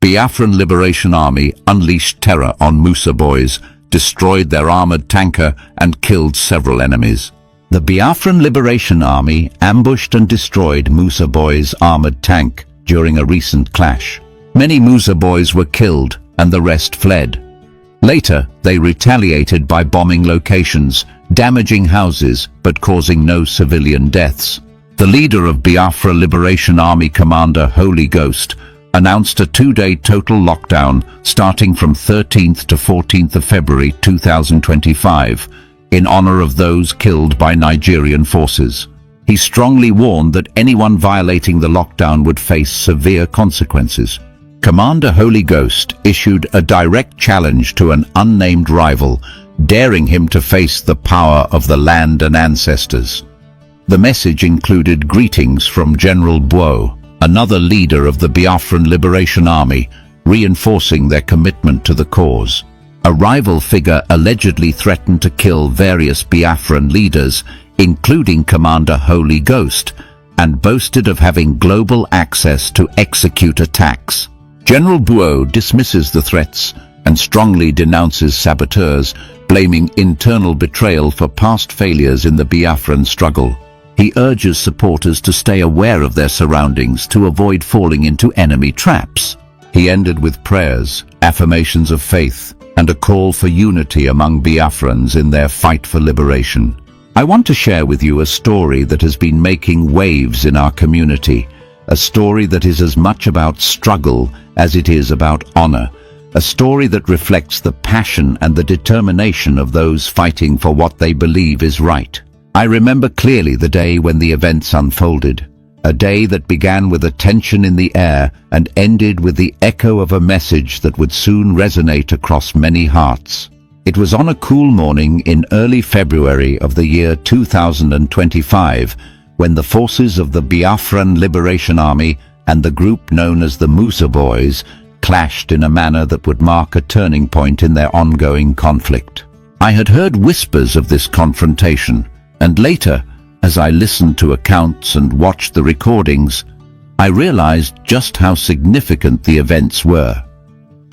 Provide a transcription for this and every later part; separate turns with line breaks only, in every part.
Biafran Liberation Army unleashed terror on Musa boys, destroyed their armored tanker and killed several enemies. The Biafran Liberation Army ambushed and destroyed Musa boys' armored tank during a recent clash. Many Musa boys were killed and the rest fled. Later, they retaliated by bombing locations, damaging houses but causing no civilian deaths. The leader of Biafra Liberation Army, Commander Holy Ghost, announced a 2-day total lockdown starting from 13th to 14th of February 2025 in honor of those killed by Nigerian forces. He strongly warned that anyone violating the lockdown would face severe consequences. Commander Holy Ghost issued a direct challenge to an unnamed rival, daring him to face the power of the land and ancestors. The message included greetings from General Buo, another leader of the Biafran Liberation Army, reinforcing their commitment to the cause. A rival figure allegedly threatened to kill various Biafran leaders, including Commander Holy Ghost, and boasted of having global access to execute attacks. General Buo dismisses the threats and strongly denounces saboteurs, blaming internal betrayal for past failures in the Biafran struggle. He urges supporters to stay aware of their surroundings to avoid falling into enemy traps. He ended with prayers, affirmations of faith, and a call for unity among Biafrans in their fight for liberation. I want to share with you a story that has been making waves in our community, a story that is as much about struggle as it is about honor, a story that reflects the passion and the determination of those fighting for what they believe is right. I remember clearly the day when the events unfolded, a day that began with a tension in the air and ended with the echo of a message that would soon resonate across many hearts. It was on a cool morning in early February of the year 2025 when the forces of the Biafran Liberation Army and the group known as the Musa Boys clashed in a manner that would mark a turning point in their ongoing conflict. I had heard whispers of this confrontation, and later, as I listened to accounts and watched the recordings, I realized just how significant the events were.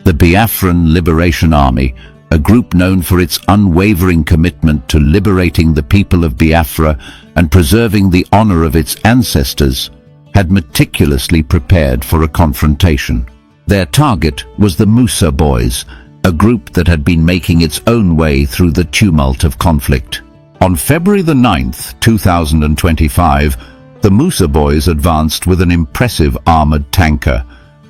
The Biafran Liberation Army, a group known for its unwavering commitment to liberating the people of Biafra and preserving the honor of its ancestors, had meticulously prepared for a confrontation. Their target was the Musa Boys, a group that had been making its own way through the tumult of conflict. On February the 9th, 2025, the Musa Boys advanced with an impressive armored tanker,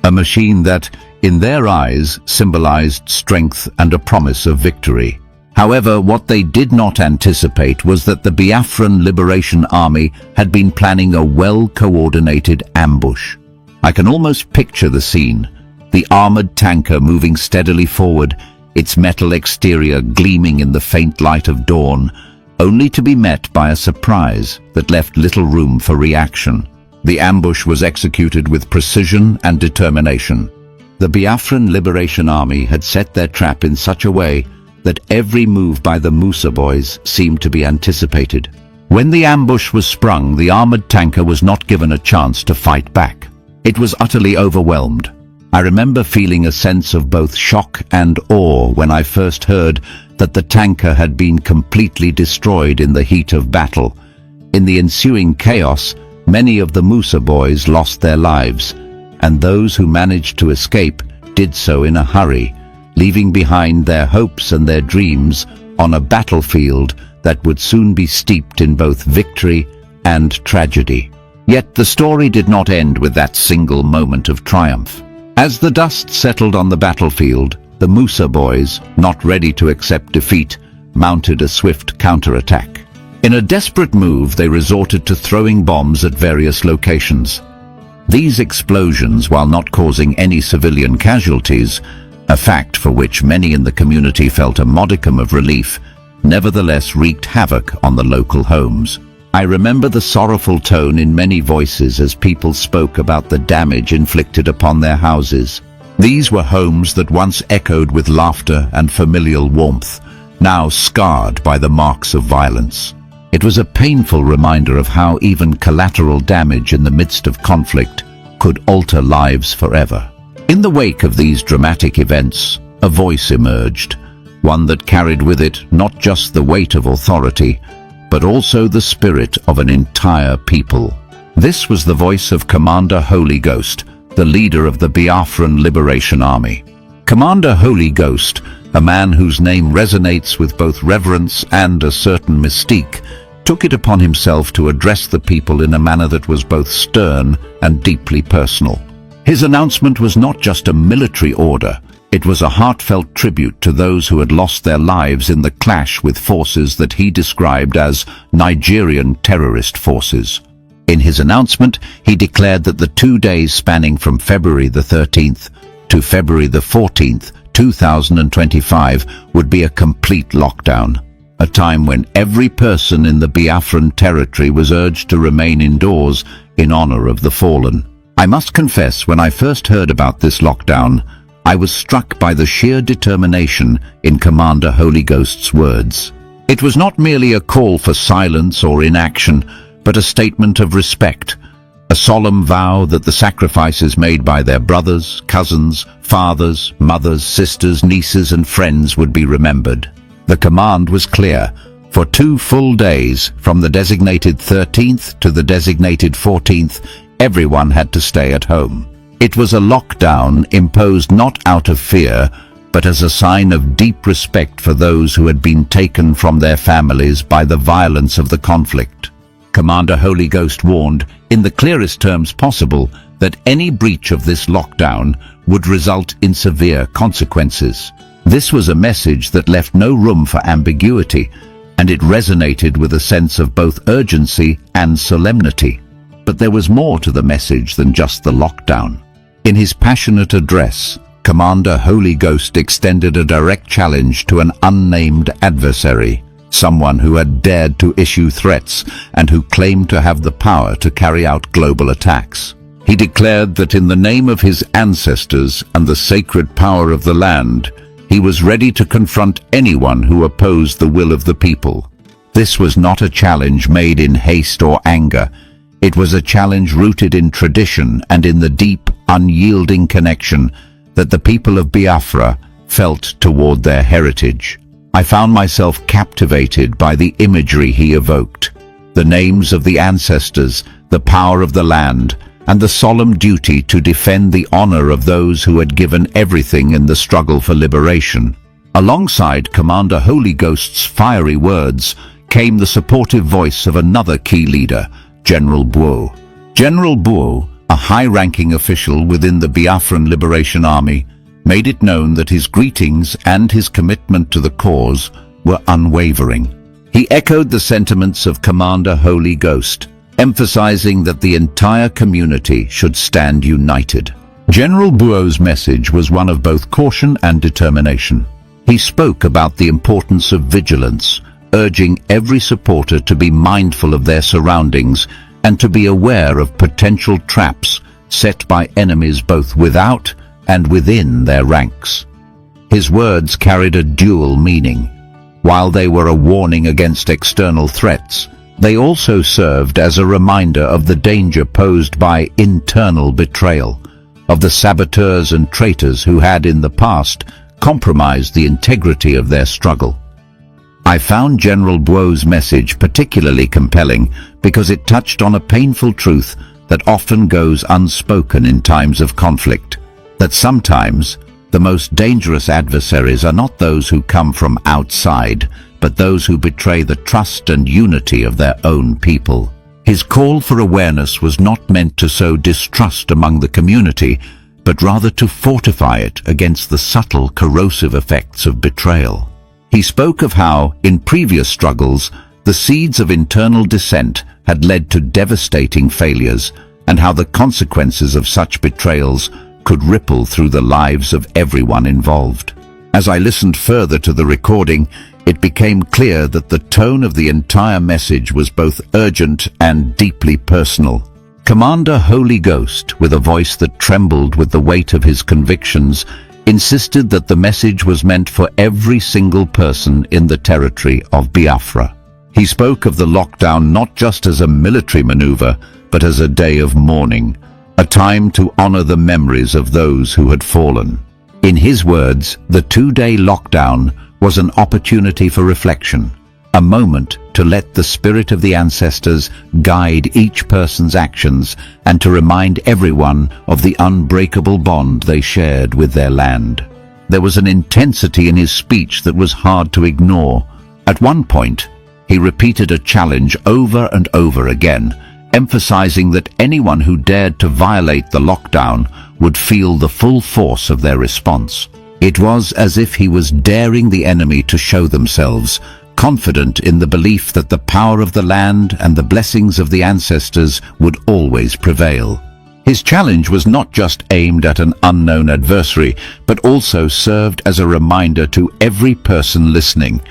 a machine that, in their eyes, symbolized strength and a promise of victory. However, what they did not anticipate was that the Biafran Liberation Army had been planning a well-coordinated ambush. I can almost picture the scene, the armored tanker moving steadily forward, its metal exterior gleaming in the faint light of dawn, only to be met by a surprise that left little room for reaction. The ambush was executed with precision and determination. The Biafran Liberation Army had set their trap in such a way that every move by the Musa Boys seemed to be anticipated. When the ambush was sprung, the armored tanker was not given a chance to fight back. It was utterly overwhelmed. I remember feeling a sense of both shock and awe when I first heard that the tanker had been completely destroyed in the heat of battle. In the ensuing chaos, many of the Musa Boys lost their lives, and those who managed to escape did so in a hurry, leaving behind their hopes and their dreams on a battlefield that would soon be steeped in both victory and tragedy. Yet the story did not end with that single moment of triumph. As the dust settled on the battlefield, the Musa Boys, not ready to accept defeat, mounted a swift counterattack. In a desperate move, they resorted to throwing bombs at various locations. These explosions, while not causing any civilian casualties, a fact for which many in the community felt a modicum of relief, nevertheless wreaked havoc on the local homes. I remember the sorrowful tone in many voices as people spoke about the damage inflicted upon their houses. These were homes that once echoed with laughter and familial warmth, now scarred by the marks of violence. It was a painful reminder of how even collateral damage in the midst of conflict could alter lives forever. In the wake of these dramatic events, a voice emerged, one that carried with it not just the weight of authority, but also the spirit of an entire people. This was the voice of Commander Holy Ghost, the leader of the Biafran Liberation Army. Commander Holy Ghost, a man whose name resonates with both reverence and a certain mystique, took it upon himself to address the people in a manner that was both stern and deeply personal. His announcement was not just a military order, it was a heartfelt tribute to those who had lost their lives in the clash with forces that he described as Nigerian terrorist forces. In his announcement, he declared that the 2 days spanning from February the 13th to February the 14th, 2025 would be a complete lockdown, a time when every person in the Biafran territory was urged to remain indoors in honor of the fallen. I must confess, when I first heard about this lockdown, I was struck by the sheer determination in Commander Holy Ghost's words. It was not merely a call for silence or inaction, but a statement of respect, a solemn vow that the sacrifices made by their brothers, cousins, fathers, mothers, sisters, nieces and friends would be remembered. The command was clear. For 2 full days, from the designated 13th to the designated 14th, everyone had to stay at home. It was a lockdown imposed not out of fear, but as a sign of deep respect for those who had been taken from their families by the violence of the conflict. Commander Holy Ghost warned, in the clearest terms possible, that any breach of this lockdown would result in severe consequences. This was a message that left no room for ambiguity, and it resonated with a sense of both urgency and solemnity. But there was more to the message than just the lockdown. In his passionate address, Commander Holy Ghost extended a direct challenge to an unnamed adversary, someone who had dared to issue threats and who claimed to have the power to carry out global attacks. He declared that in the name of his ancestors and the sacred power of the land, he was ready to confront anyone who opposed the will of the people. This was not a challenge made in haste or anger. It was a challenge rooted in tradition and in the deep, unyielding connection that the people of Biafra felt toward their heritage. I found myself captivated by the imagery he evoked, the names of the ancestors, the power of the land, and the solemn duty to defend the honor of those who had given everything in the struggle for liberation. Alongside Commander Holy Ghost's fiery words came the supportive voice of another key leader, General Buo. General Buo, a high-ranking official within the Biafran Liberation Army, made it known that his greetings and his commitment to the cause were unwavering. He echoed the sentiments of Commander Holy Ghost, emphasizing that the entire community should stand united. General Buo's message was one of both caution and determination. He spoke about the importance of vigilance, urging every supporter to be mindful of their surroundings and to be aware of potential traps set by enemies both without and within their ranks. His words carried a dual meaning. While they were a warning against external threats, they also served as a reminder of the danger posed by internal betrayal, of the saboteurs and traitors who had in the past compromised the integrity of their struggle. I found General Buo's message particularly compelling because it touched on a painful truth that often goes unspoken in times of conflict, that sometimes the most dangerous adversaries are not those who come from outside, but those who betray the trust and unity of their own people. His call for awareness was not meant to sow distrust among the community, but rather to fortify it against the subtle, corrosive effects of betrayal. He spoke of how, in previous struggles, the seeds of internal dissent had led to devastating failures, and how the consequences of such betrayals could ripple through the lives of everyone involved. As I listened further to the recording, it became clear that the tone of the entire message was both urgent and deeply personal. Commander Holy Ghost, with a voice that trembled with the weight of his convictions, insisted that the message was meant for every single person in the territory of Biafra. He spoke of the lockdown not just as a military maneuver, but as a day of mourning, a time to honor the memories of those who had fallen. In his words, the 2-day lockdown was an opportunity for reflection, a moment to let the spirit of the ancestors guide each person's actions and to remind everyone of the unbreakable bond they shared with their land. There was an intensity in his speech that was hard to ignore. At one point, he repeated a challenge over and over again, emphasizing that anyone who dared to violate the lockdown would feel the full force of their response. It was as if he was daring the enemy to show themselves, confident in the belief that the power of the land and the blessings of the ancestors would always prevail. His challenge was not just aimed at an unknown adversary, but also served as a reminder to every person listening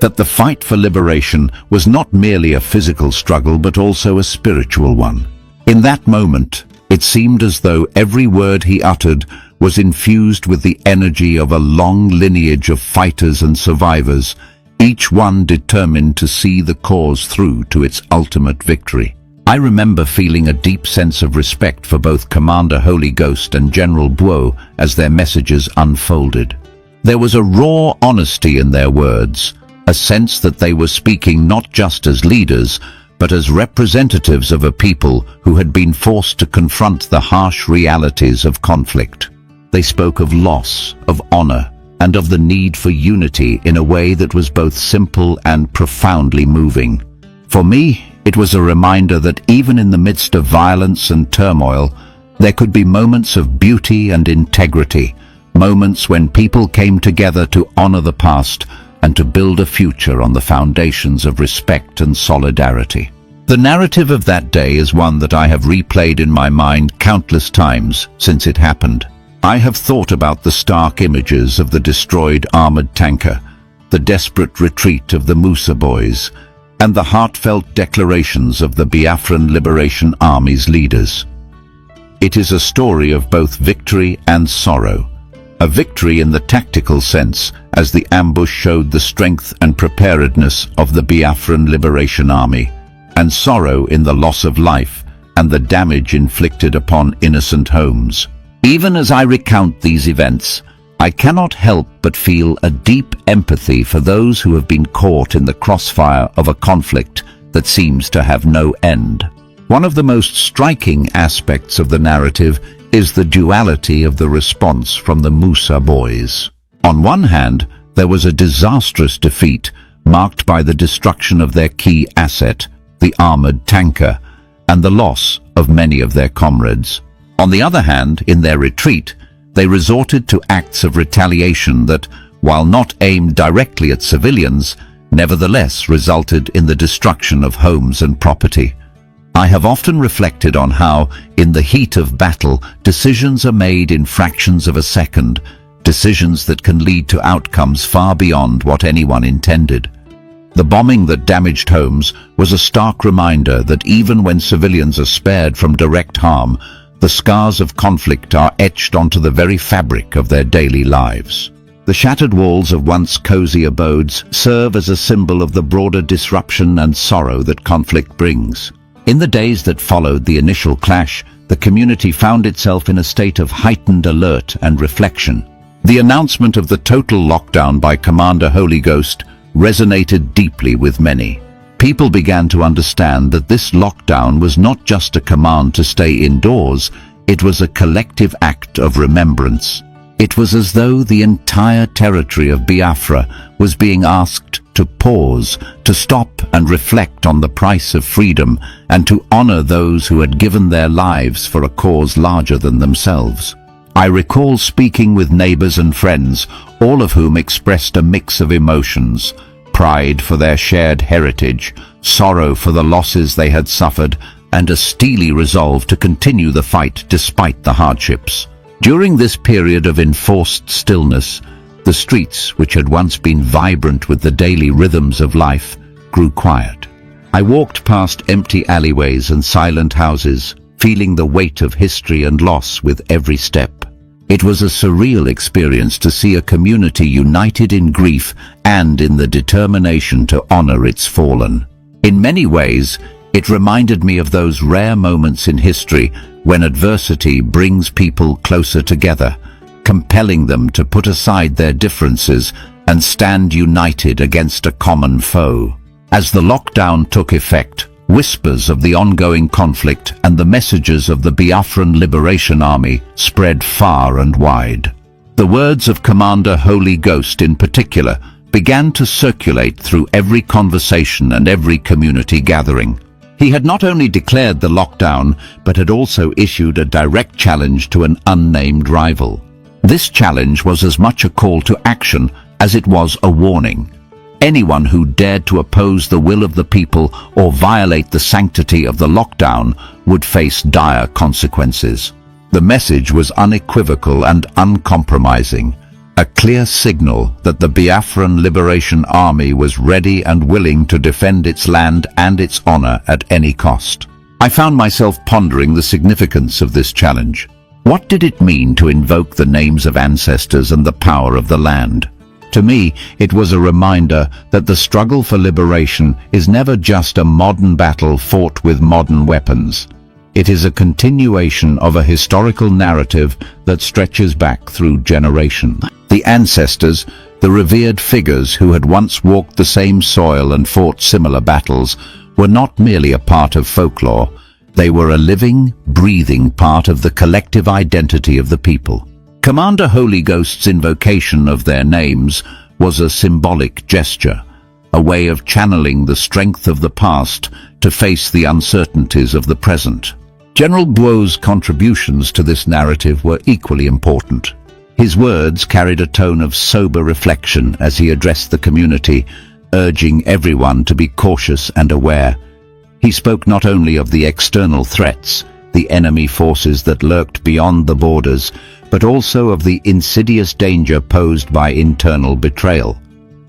that the fight for liberation was not merely a physical struggle but also a spiritual one. In that moment, it seemed as though every word he uttered was infused with the energy of a long lineage of fighters and survivors, each one determined to see the cause through to its ultimate victory. I remember feeling a deep sense of respect for both Commander Holy Ghost and General Buo as their messages unfolded. There was a raw honesty in their words, a sense that they were speaking not just as leaders, but as representatives of a people who had been forced to confront the harsh realities of conflict. They spoke of loss, of honor, and of the need for unity in a way that was both simple and profoundly moving. For me, it was a reminder that even in the midst of violence and turmoil, there could be moments of beauty and integrity, moments when people came together to honor the past and to build a future on the foundations of respect and solidarity. The narrative of that day is one that I have replayed in my mind countless times since it happened. I have thought about the stark images of the destroyed armored tanker, the desperate retreat of the Musa boys, and the heartfelt declarations of the Biafran Liberation Army's leaders. It is a story of both victory and sorrow. A victory in the tactical sense, as the ambush showed the strength and preparedness of the Biafran Liberation Army, and sorrow in the loss of life and the damage inflicted upon innocent homes. Even as I recount these events, I cannot help but feel a deep empathy for those who have been caught in the crossfire of a conflict that seems to have no end. One of the most striking aspects of the narrative is the duality of the response from the Musa boys. On one hand, there was a disastrous defeat marked by the destruction of their key asset, the armored tanker, and the loss of many of their comrades. On the other hand, in their retreat, they resorted to acts of retaliation that, while not aimed directly at civilians, nevertheless resulted in the destruction of homes and property. I have often reflected on how, in the heat of battle, decisions are made in fractions of a second, decisions that can lead to outcomes far beyond what anyone intended. The bombing that damaged homes was a stark reminder that even when civilians are spared from direct harm, the scars of conflict are etched onto the very fabric of their daily lives. The shattered walls of once cozy abodes serve as a symbol of the broader disruption and sorrow that conflict brings. In the days that followed the initial clash, the community found itself in a state of heightened alert and reflection. The announcement of the total lockdown by Commander Holy Ghost resonated deeply with many. People began to understand that this lockdown was not just a command to stay indoors, it was a collective act of remembrance. It was as though the entire territory of Biafra was being asked to pause, to stop and reflect on the price of freedom, and to honor those who had given their lives for a cause larger than themselves. I recall speaking with neighbors and friends, all of whom expressed a mix of emotions: pride for their shared heritage, sorrow for the losses they had suffered, and a steely resolve to continue the fight despite the hardships. During this period of enforced stillness, the streets, which had once been vibrant with the daily rhythms of life, grew quiet. I walked past empty alleyways and silent houses, feeling the weight of history and loss with every step. It was a surreal experience to see a community united in grief and in the determination to honor its fallen. In many ways, It reminded me of those rare moments in history when adversity brings people closer together, compelling them to put aside their differences and stand united against a common foe. As the lockdown took effect, whispers of the ongoing conflict and the messages of the Biafran Liberation Army spread far and wide. The words of Commander Holy Ghost in particular began to circulate through every conversation and every community gathering. He had not only declared the lockdown, but had also issued a direct challenge to an unnamed rival. This challenge was as much a call to action as it was a warning. Anyone who dared to oppose the will of the people or violate the sanctity of the lockdown would face dire consequences. The message was unequivocal and uncompromising, a clear signal that the Biafran Liberation Army was ready and willing to defend its land and its honor at any cost. I found myself pondering the significance of this challenge. What did it mean to invoke the names of ancestors and the power of the land? To me, it was a reminder that the struggle for liberation is never just a modern battle fought with modern weapons. It is a continuation of a historical narrative that stretches back through generations. The ancestors, the revered figures who had once walked the same soil and fought similar battles, were not merely a part of folklore. They were a living, breathing part of the collective identity of the people. Commander Holy Ghost's invocation of their names was a symbolic gesture, a way of channeling the strength of the past to face the uncertainties of the present. General Buo's contributions to this narrative were equally important. His words carried a tone of sober reflection as he addressed the community, urging everyone to be cautious and aware. He spoke not only of the external threats, the enemy forces that lurked beyond the borders, but also of the insidious danger posed by internal betrayal.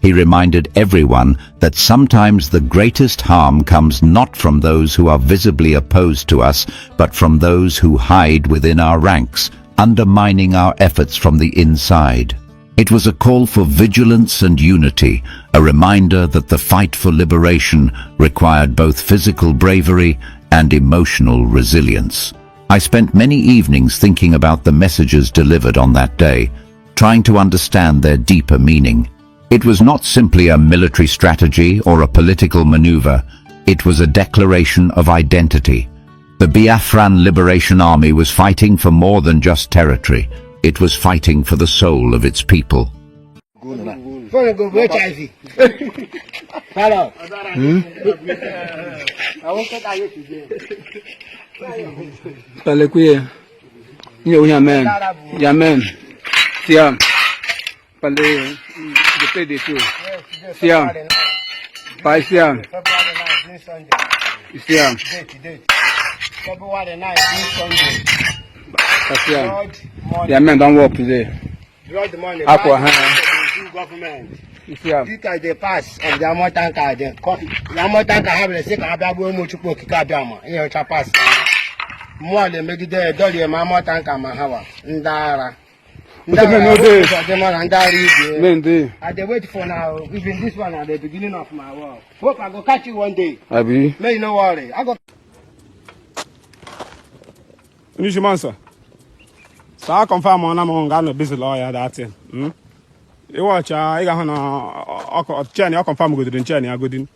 He reminded everyone that sometimes the greatest harm comes not from those who are visibly opposed to us, but from those who hide within our ranks, undermining our efforts from the inside. It was a call for vigilance and unity, a reminder that the fight for liberation required both physical bravery and emotional resilience. I spent many evenings thinking about the messages delivered on that day, trying to understand their deeper meaning. It was not simply a military strategy or a political maneuver. It was a declaration of identity. The Biafran Liberation Army was fighting for more than just territory. It was fighting for the soul of its people.
February 19th Sunday. Yeah, men don't work today. Blood money. Government. Because they pass of the Àármour tanker, the Àármour tanker have the second Abiabo Mochupo Kikabama. Here, pass. More than make it there, Dolly, Àármour tanker, Mahawa, Ndara. I dey wait for now. Even this one at the beginning of my work. Hope I go catch you one day. Abi. May no worry. I go.
Mansa. So I confirm on I'm going to busy lawyer that thing. You watch, I got on China, I confirm good in China, good in.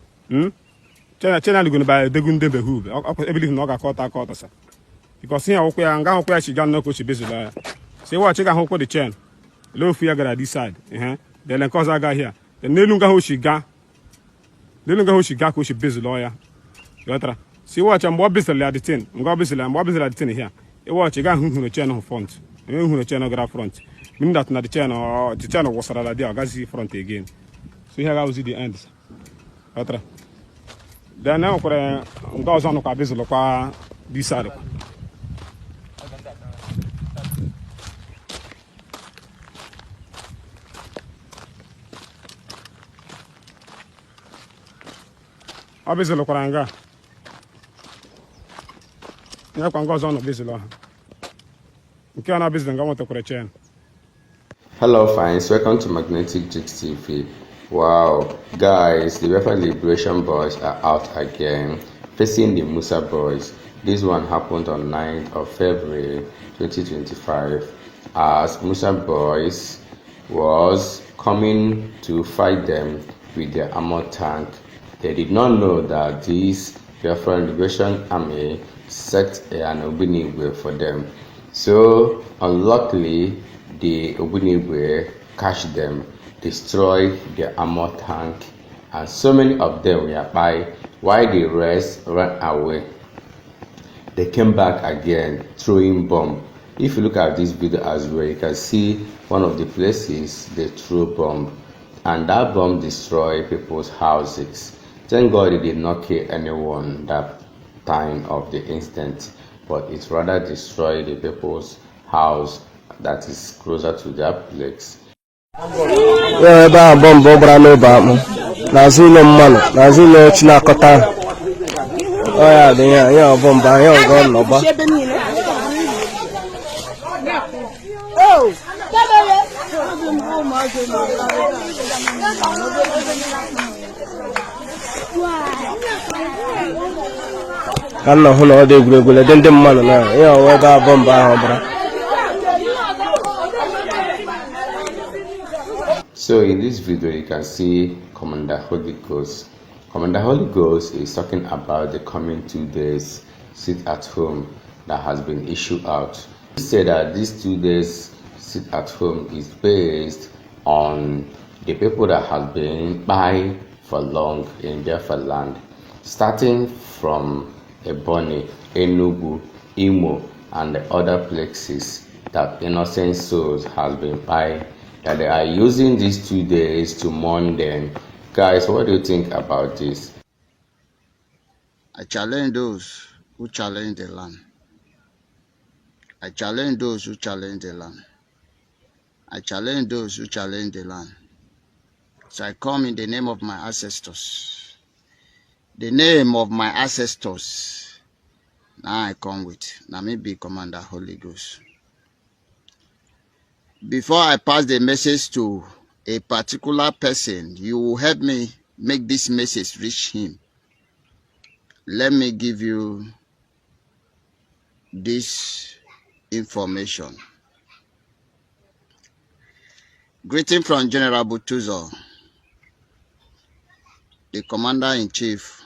China going to buy the Gunde Behu. Everything not a quarter, sir. Because here, okay, I'm going to she got no coach busy lawyer. Say what check out the chain. Low fear got this side. Then cause I got here. The Nelunga who she got. Nelunga who she got, who she busy lawyer. See what I'm more busy at the tin. I'm more busy at the tin here. You watch, you got who the channel front. You who the channel got front. Meaning that not the channel was already there. I got see front again. So here I was the end. Then now for a goes on a busy look this side. Obviously, look around. You can go on a busy law. You can't business go to chain.
Hello, fans. Welcome to Magnetic Jigs TV. Wow, guys, the Biafran Liberation Boys are out again. facing the Musa boys. This one happened on 9th of February 2025 as Musa boys was coming to fight them with their armored tank. They did not know that this Biafra Liberation Army set an Ogbunigwe for them. So unluckily, the Ogbunigwe catch them, destroyed their armored tank, and so many of them were by, while the rest ran away. They came back again throwing bomb. If you look at this video as well, you can see one of the places they threw bomb, and that bomb destroyed people's houses. Thank God it did not kill anyone that time of the incident, but it rather destroyed the people's house that is closer to their place.
ebe a bọmbụ gbara n'obe akpụ n'azụ ụlọ mmanụ n'azụ ụlọ chinakọta ọya dị ya bọmbụ ahịa ọgọ nnọba ka nna hụ na ọ dị egwuregwu ede ndị mmanụ na ya ọwa ebe a bọmbụ ahụ gbara.
So in this video, you can see Commander Holy Ghost. Commander Holy Ghost is talking about the coming 2 days sit at home that has been issued out. He said that these 2 days sit at home is based on the people that have been by for long in Biafra land, starting from Ebonyi, Enugu, Imo, and the other places that innocent souls has been by, that they are using these 2 days to mourn them. Guys, what do you think about this?
I challenge those who challenge the land. I challenge those who challenge the land. I challenge those who challenge the land. So I come in the name of my ancestors. The name of my ancestors. Now I come with. Now me be Commander Holy Ghost. Before I pass the message to a particular person, you will help me make this message reach him. Let me give you this information. Greeting from General Butuzo, the Commander-in-Chief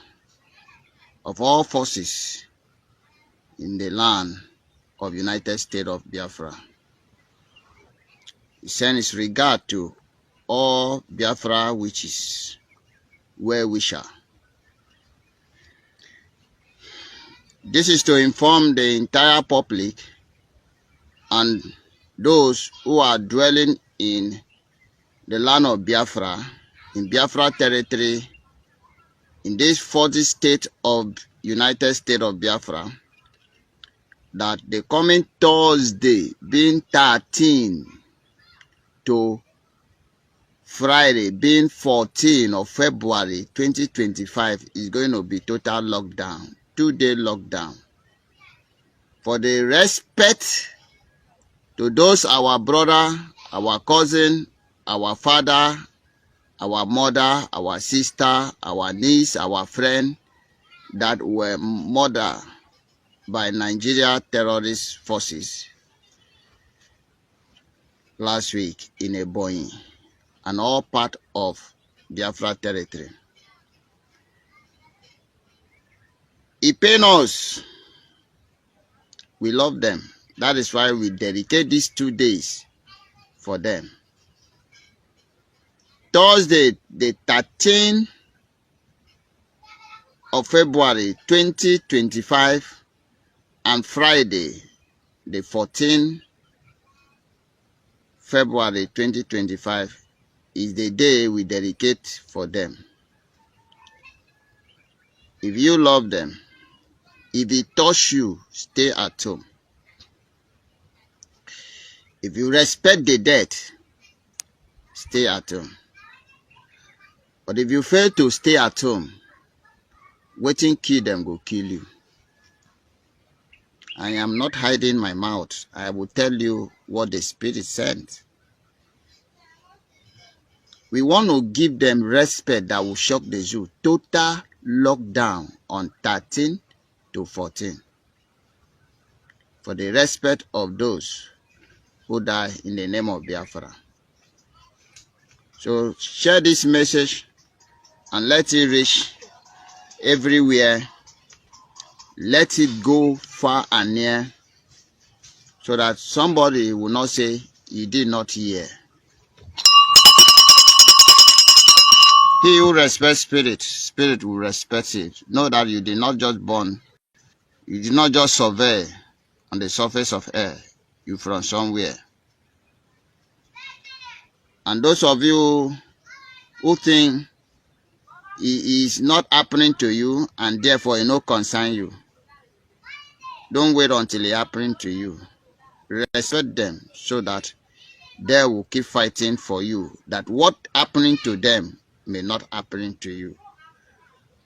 of all forces in the land of United States of Biafra. He sends his regard to all Biafra witches, well-wisher. This is to inform the entire public and those who are dwelling in the land of Biafra, in Biafra territory, in this 40 state of United States of Biafra, that the coming Thursday, being 13 to Friday, being 14 of February 2025, is going to be total lockdown, 2-day lockdown. For the respect to those our brother, our cousin, our father, our mother, our sister, our niece, our friend that were murdered by Nigeria terrorist forces last week in Ebonyi and all part of Biafra territory. It pains us. We love them. That is why we dedicate these 2 days for them. Thursday, the 13th of February 2025, and Friday, the 14th February 2025, is the day we dedicate for them. If you love them, if it touch you, stay at home. If you respect the dead, stay at home. But if you fail to stay at home, waiting kill them go kill you. I am not hiding my mouth. I will tell you what the Spirit sent. We want to give them respect that will shock the Jew. Total lockdown on 13 to 14 for the respect of those who die in the name of Biafra. So share this message and let it reach everywhere. Let it go far and near so that somebody will not say he did not hear. He who respects spirit, spirit will respect it. Know that you did not just born, you did not just survey on the surface of air, you from somewhere. And those of you who think it is not happening to you and therefore it no concern you, don't wait until it happens to you. Respect them so that they will keep fighting for you, that what happening to them may not happen to you.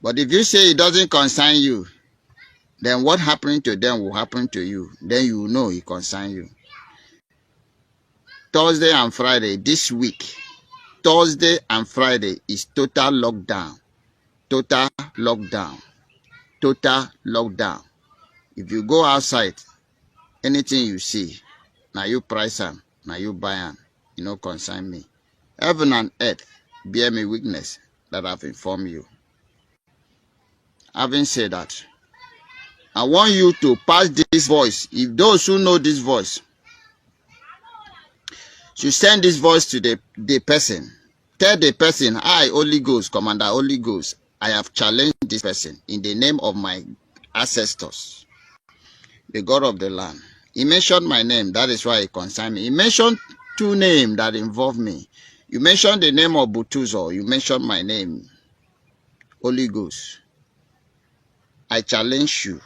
But if you say it doesn't concern you, then what happening to them will happen to you. Then you know it concerns you. Thursday and Friday this week, Thursday and Friday is total lockdown. Total lockdown. Total lockdown. If you go outside, anything you see, now you price them, now you buy them, you know, concern me. Heaven and earth bear me witness that I've informed you. Having said that, I want you to pass this voice. If those who know this voice, you send this voice to the person. Tell the person, I, Holy Ghost, Commander Holy Ghost, I have challenged this person in the name of my ancestors, the God of the land. He mentioned my name, that is why it concerns me. He mentioned two names that involve me. You mentioned the name of Butuzo, you mentioned my name, Holy Ghost. I challenge you.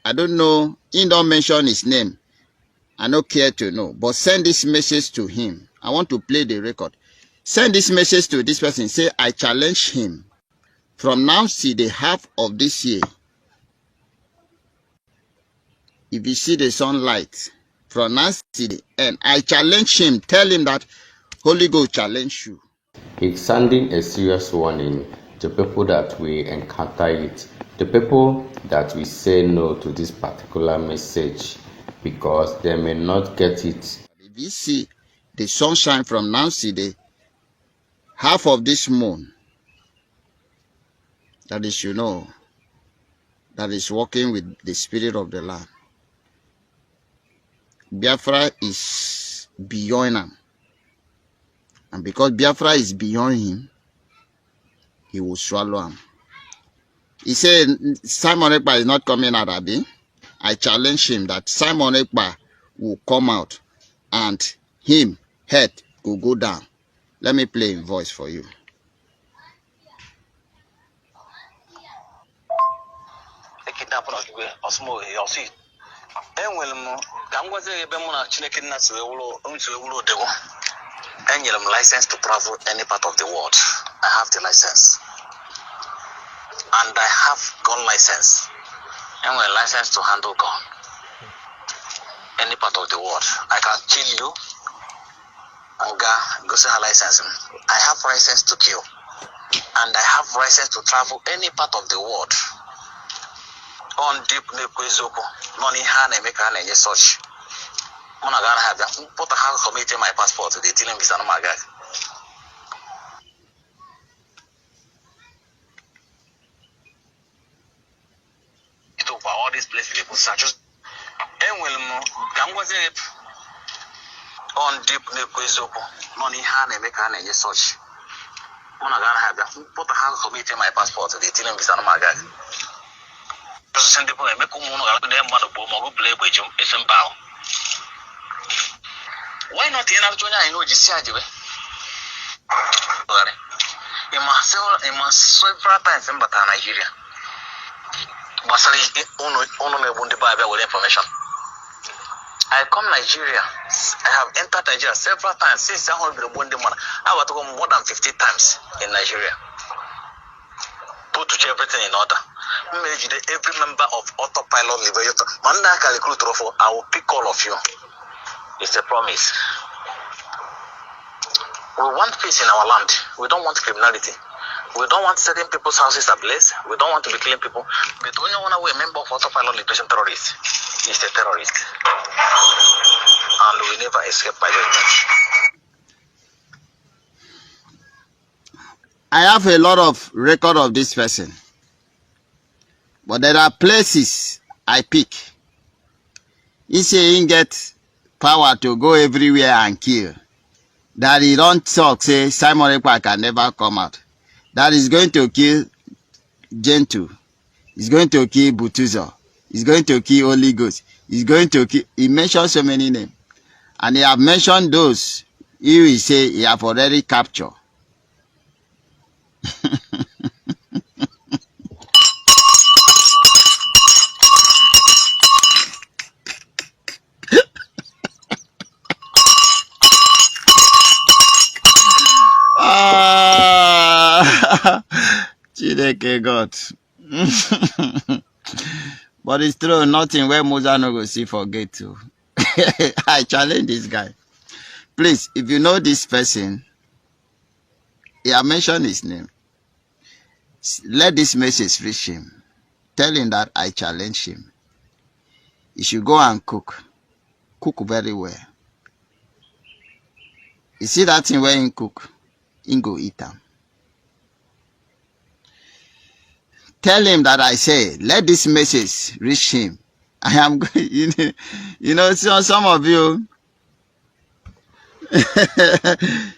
I don't know, he don't mention his name. I don't care to know, but send this message to him. I want to play the record. Send this message to this person. Say, I challenge him. From now till the half of this year, if you see the sunlight, from now till the end, I challenge him. Tell him that Holy Ghost challenge you.
It's sending a serious warning to people that we encounter it, the people that we say no to this particular message because they may not get it.
If you see the sunshine from now till the half of this moon, that is, you know, that is working with the spirit of the land. Biafra is beyond him. And because Biafra is beyond him, he will swallow him. He said, Simon Ekpa is not coming out, Abi. I challenge him that Simon Ekpa will come out and him, head, will go down. Let me play in voice for you.
License to travel any part of the world. I have the license. And I have gun license. And a license to handle gun. Any part of the world. I can kill you. And go say her license. I have license to kill. And I have license to travel any part of the world. On deep Nekwezoko. Noni Hane make an search. I'm not gonna have that. Put a hand committing my passport to the dealing visa. My guy. It over all these places people search. And will come with it on deep Nekwezoko. Noni Hane make an search. I'm not gonna have that. Put a hand committing my passport to the dealing visa. My guy. Send people and make them mother boom play with you. It's about. Why not in Altonia? I know you see it. You must several times in Nigeria. Basali only wound the Bible with information. I come Nigeria. I have entered Nigeria several times since I have been born. I want to go more than 50 times in Nigeria. Put everything in order. Every member of autopilot liberator. I will pick all of you. It's a promise. We want peace in our land. We don't want criminality. We don't want certain people's houses ablaze. We don't want to be killing people. But when you want to be a member of autopilot liberation terrorists, it's a terrorist. And we never escape by judgment.
I have a lot of record of this person. But there are places I pick. He say he get power to go everywhere and kill. That he don't talk, say Simon Ekpa can never come out. That is going to kill Gentle. He's going to kill Butuzo. He's going to kill Holy Ghost. He's going to kill. He mentioned so many names. And he have mentioned those he will say he have already captured. Chideke God. But it's true, nothing where Musa no go see forget to. I challenge this guy. Please, if you know this person, he have mentioned his name. Let this message reach him. Tell him that I challenge him. He should go and cook. Cook very well. You see that thing where he cook? He go eat them. Tell him that I say, let this message reach him. I am going, you know, some of you,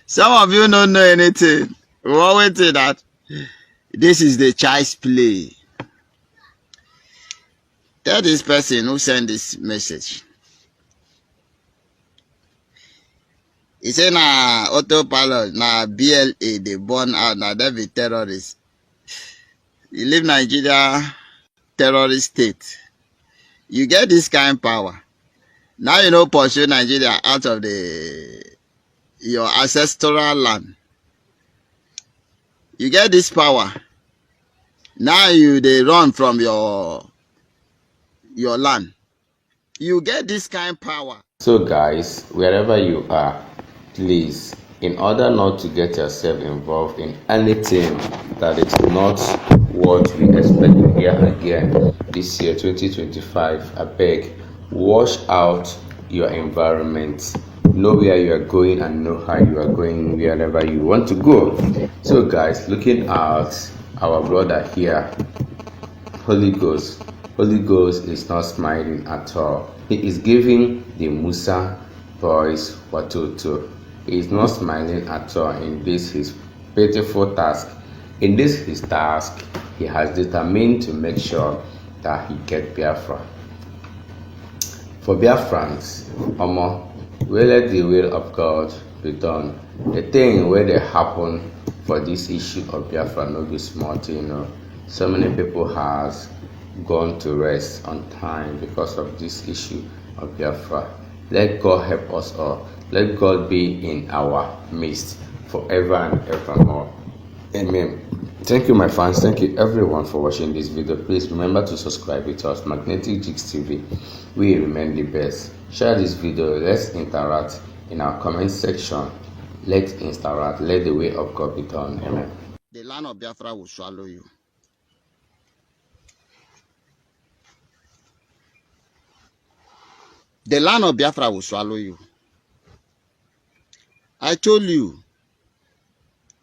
some of you don't know anything. We always say that this is the child's play. Tell this person who sent this message. He say na autopilot, na BLA, they born out, na they be terrorists. You live Nigeria terrorist state. You get this kind of power. Now you know pursue Nigeria out of your ancestral land. You get this power. Now they run from your land. You get this kind of power.
So guys, wherever you are, please, in order not to get yourself involved in anything that is not what we expect to hear again this year 2025, I beg, wash out your environment. Know where you are going and know how you are going wherever you want to go. So guys, looking at our brother here, Holy Ghost is not smiling at all. He is giving the Musa boys watoto. He is not smiling at all in this his pitiful task. In this his task, he has determined to make sure that he get Biafra. For Biafrans, we let the will of God be done. The thing where they happen for this issue of Biafra no be small thing, you know. So many people has gone to rest on time because of this issue of Biafra. Let God help us all. Let God be in our midst forever and evermore. Amen. Thank you, my fans. Thank you, everyone, for watching this video. Please remember to subscribe with us, Magnetic Jigs TV. We remain the best. Share this video. Let's interact in our comment section. Let's interact. Let the way of God be done. Amen.
The land of Biafra will swallow you. The land of Biafra will swallow you. I told you.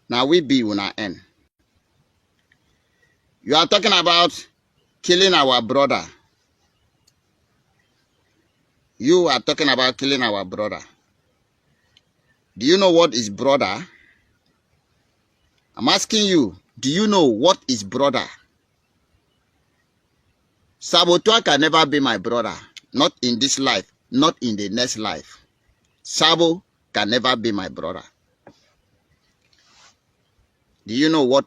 Now we be when I end. You are talking about killing our brother. You are talking about killing our brother. Do you know what is brother? I'm asking you, do you know what is brother? Saboteur can never be my brother. Not in this life, not in the next life. Sabo can never be my brother. Do you know what?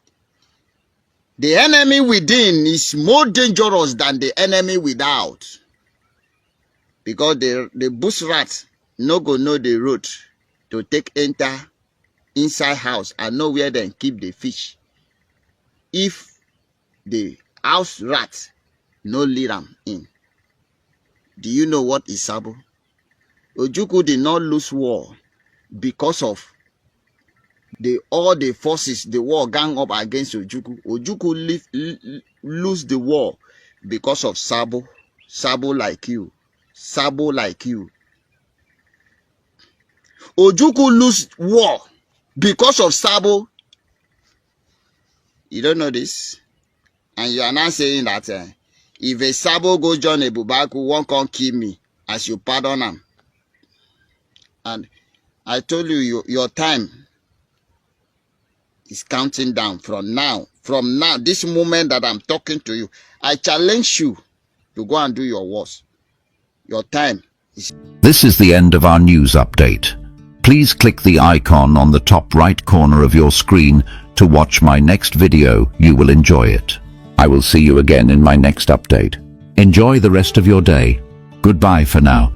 The enemy within is more dangerous than the enemy without. Because the bush rat no go know the road to take enter inside house and know where they keep the fish. If the house rat no lead them in. Do you know what is Sabo? Ojukwu did not lose war because of all the forces, the war gang up against Ojukwu. Ojukwu lose the war because of Sabo. Sabo like you. Sabo like you. Ojukwu lose war because of Sabo. You don't know this? And you are now saying that if a Sabo go join a Bubaku, one can't kill me as you pardon him. And I told you, your time is counting down from now. From now, this moment that I'm talking to you, I challenge you to go and do your worst. Your time is...
This is the end of our news update. Please click the icon on the top right corner of your screen to watch my next video. You will enjoy it. I will see you again in my next update. Enjoy the rest of your day. Goodbye for now.